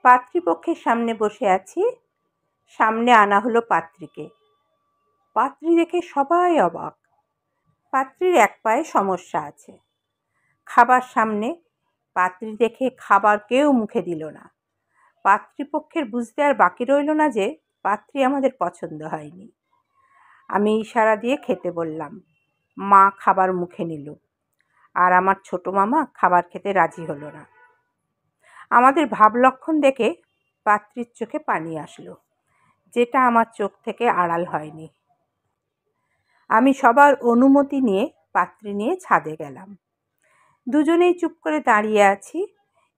পাত্রীপক্ষের সামনে বসে আছি। সামনে আনা হলো পাত্রীকে। পাত্রী দেখে সবাই অবাক। পাত্রীর এক পায়ে সমস্যা আছে। খাবার সামনে, পাত্রী দেখে খাবার কেউ মুখে দিল না। পাত্রীপক্ষের বুঝতে আর বাকি রইল না যে পাত্রী আমাদের পছন্দ হয়নি। আমি ইশারা দিয়ে খেতে বললাম। মা খাবার মুখে নিল, আর আমার ছোট মামা খাবার খেতে রাজি হলো না। আমাদের ভাবলক্ষণ দেখে পাত্রীর চোখে পানি আসলো, যেটা আমার চোখ থেকে আড়াল হয়নি। আমি সবার অনুমতি নিয়ে পাত্রী নিয়ে ছাদে গেলাম। দুজনেই চুপ করে দাঁড়িয়ে আছি।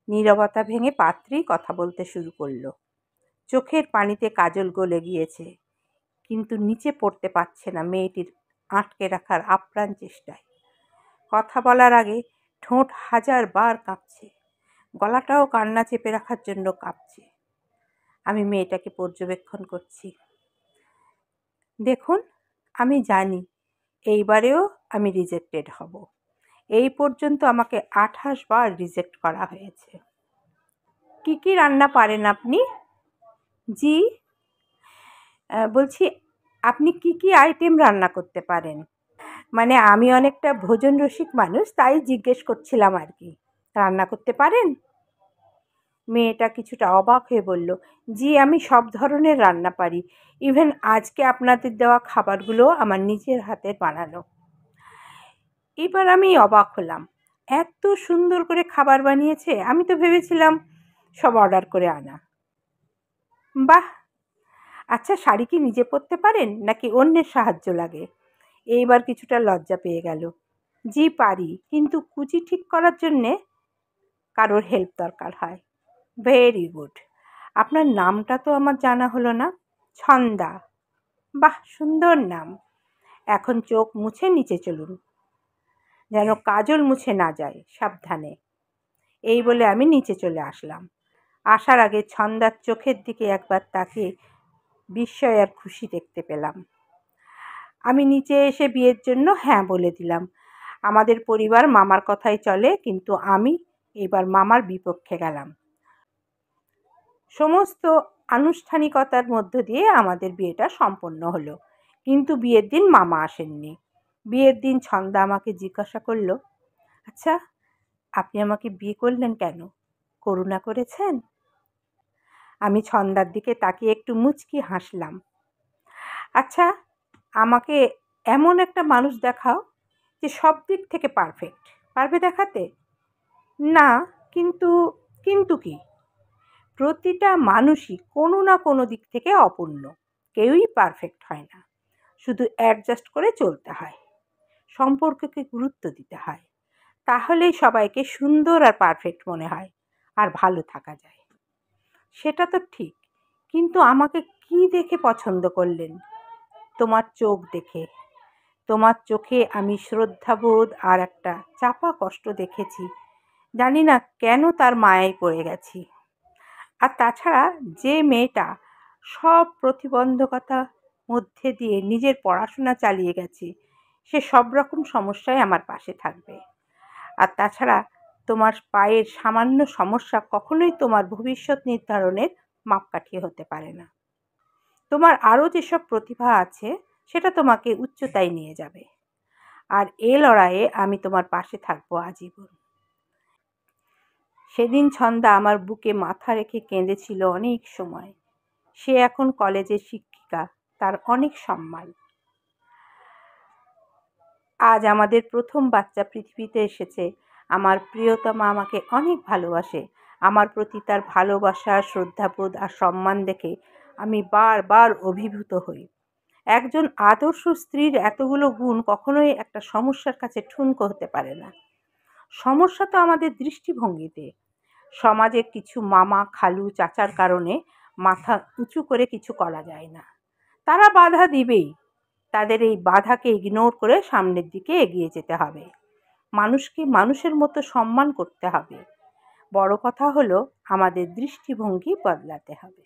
নীরবতা ভেঙে পাত্রী কথা বলতে শুরু করলো। চোখের পানিতে কাজল গলে গিয়েছে, কিন্তু নিচে পড়তে পারছে না মেয়েটির আটকে রাখার আপ্রাণ চেষ্টায়। কথা বলার আগে ঠোঁট 1000 বার কাঁপছে, গলাটাও কান্না চেপে রাখার জন্য কাঁপছে। আমি মেয়েটাকে পর্যবেক্ষণ করছি। দেখুন, আমি জানি এইবারেও আমি রিজেক্টেড হব। এই পর্যন্ত আমাকে 28 বার রিজেক্ট করা হয়েছে। কি কি রান্না পারেন আপনি? জি, বলছি আপনি কি কি আইটেম রান্না করতে পারেন? মানে আমি অনেকটা ভোজন রসিক মানুষ, তাই জিজ্ঞেস করছিলাম আর কি। রান্না করতে পারেন? মেয়েটা কিছুটা অবাক হয়ে বলল, জি আমি সব ধরনের রান্না পারি। ইভেন আজকে আপনাদের দেওয়া খাবারগুলো আমার নিজের হাতে বানানো। এবার আমি অবাক হলাম, এত সুন্দর করে খাবার বানিয়েছে। আমি তো ভেবেছিলাম সব অর্ডার করে আনা। বাহ! আচ্ছা, শাড়ি কি নিজে পরতে পারেন নাকি অন্যের সাহায্য লাগে? এইবার কিছুটা লজ্জা পেয়ে গেল। জি পারি, কিন্তু কুচি ঠিক করার জন্যে কারোর হেল্প দরকার হয়। Very good. আপনার নামটা তো আমার জানা হলো না। ছন্দা। বাহ, সুন্দর নাম। এখন চোখ মুছে নিচে চলুন, যেন কাজল মুছে না যায়, সাবধানে। এই বলে আমি নিচে চলে আসলাম। আসার আগে ছন্দার চোখের দিকে একবার তাকিয়ে বিস্ময় আর খুশি দেখতে পেলাম। আমি নিচে এসে বিয়ের জন্য হ্যাঁ বলে দিলাম। আমাদের পরিবার মামার কথাই চলে, কিন্তু আমি এবার মামার বিপক্ষে গেলাম। সমস্ত আনুষ্ঠানিকতার মধ্য দিয়ে আমাদের বিয়েটা সম্পন্ন হলো, কিন্তু বিয়ের দিন মামা আসেননি। বিয়ের দিন ছন্দা আমাকে জিজ্ঞাসা করলো, আচ্ছা আপনি আমাকে বিয়ে করলেন কেন? করুণা করেছেন? আমি ছন্দার দিকে তাকিয়ে একটু মুচকি হাসলাম। আচ্ছা, আমাকে এমন একটা মানুষ দেখাও যে সব দিক থেকে পারফেক্ট। পারবে দেখাতে? না, কিন্তু কিন্তু কি? প্রতিটা মানুষই কোনো না কোনো দিক থেকে অপূর্ণ। কেউই পারফেক্ট হয় না। শুধু অ্যাডজাস্ট করে চলতে হয়, সম্পর্ককে গুরুত্ব দিতে হয়। তাহলেই সবাইকে সুন্দর আর পারফেক্ট মনে হয়, আর ভালো থাকা যায়। সেটা তো ঠিক, কিন্তু আমাকে কি দেখে পছন্দ করলেন? তোমার চোখ দেখে। তোমার চোখে আমি শ্রদ্ধাবোধ আর একটা চাপা কষ্ট দেখেছি। জানি না কেন তার মায়ায় পড়ে গেছি। আর তাছাড়া যে মেয়েটা সব প্রতিবন্ধকতা মধ্যে দিয়ে নিজের পড়াশোনা চালিয়ে গেছে, সে সব রকম সমস্যায় আমার পাশে থাকবে। আর তাছাড়া তোমার পায়ের সামান্য সমস্যা কখনোই তোমার ভবিষ্যৎ নির্ধারণের মাপকাঠি হতে পারে না। তোমার আরও যেসব প্রতিভা আছে সেটা তোমাকে উচ্চতায় নিয়ে যাবে। আর এ লড়াইয়ে আমি তোমার পাশে থাকবো আজীবন। সেদিন ছন্দা আমার বুকে মাথা রেখে কেঁদেছিল অনেক সময়। সে এখন কলেজের শিক্ষিকা, তার অনেক সম্মান। আজ আমাদের প্রথম বাচ্চা পৃথিবীতে এসেছে। আমার প্রিয়তমা আমাকে অনেক ভালোবাসে। আমার প্রতি তার ভালোবাসা, শ্রদ্ধাবোধ আর সম্মান দেখে আমি বারবার অভিভূত হই। একজন আদর্শ স্ত্রীর এতগুলো গুণ কখনোই একটা সমস্যার কাছে ঠুনকো হতে পারে না। সমস্যা তো আমাদের দৃষ্টিভঙ্গিতে। সমাজে কিছু মামা, খালু, চাচার কারণে মাথা উঁচু করে কিছু করা যায় না। তারা বাধা দিবেই। তাদের এই বাধাকে ইগনোর করে সামনের দিকে এগিয়ে যেতে হবে। মানুষকে মানুষের মতো সম্মান করতে হবে। বড় কথা হলো আমাদের দৃষ্টিভঙ্গি বদলাতে হবে।